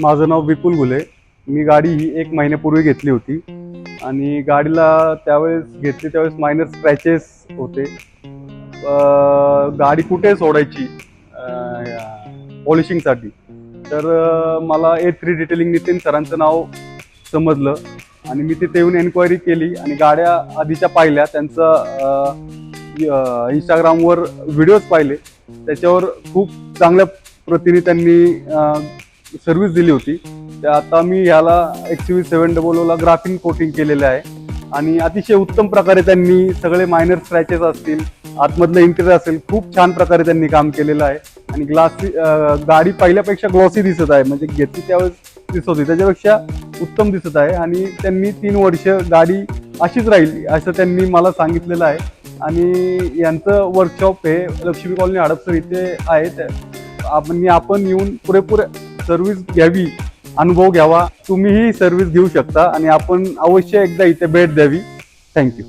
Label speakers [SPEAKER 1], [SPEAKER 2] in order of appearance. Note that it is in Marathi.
[SPEAKER 1] माझं नाव विपुल गुले। मी गाडी ही 1 महिन्यापूर्वी घेतली होती आणि गाडीला त्यावेळेस घेतली त्यावेळेस मायनर स्क्रॅचेस होते। गाडी कुठे सोडायची पॉलिशिंगसाठी, तर मला A3 डिटेलिंग नितीन सरांचं नाव समजलं आणि मी तिथे येऊन एन्क्वायरी केली आणि गाड्या आधीच्या पाहिल्या, त्यांचा इंस्टाग्रामवर व्हिडिओज पाहिले, त्याच्यावर खूप चांगल्या प्रतीने त्यांनी सर्व्हिस दिली होती। त्या आता मी ह्याला XUV700 ला ग्राफिन कोटिंग केलेलं आहे आणि अतिशय उत्तम प्रकारे त्यांनी सगळे मायनर स्क्रॅचेस असतील, आतमधलं इंटेरियर असेल, खूप छान प्रकारे त्यांनी काम केलेलं आहे आणि गाडी पहिल्यापेक्षा ग्लॉसी दिसत आहे, म्हणजे घेतली त्यावेळेस दिसत होती त्याच्यापेक्षा उत्तम दिसत आहे आणि त्यांनी 3 वर्ष गाडी अशीच राहील असं त्यांनी मला सांगितलेलं आहे। आणि यांचं वर्कशॉप हे लक्ष्मी कॉलनी हडपसर इथे आहे। आपण येऊन पुरेपूर सर्व्हिस घ्यावी, अनुभव घ्यावा। तुम्हीही सर्व्हिस घेऊ शकता आणि आपण अवश्य एकदा इथे भेट द्यावी। थँक्यू।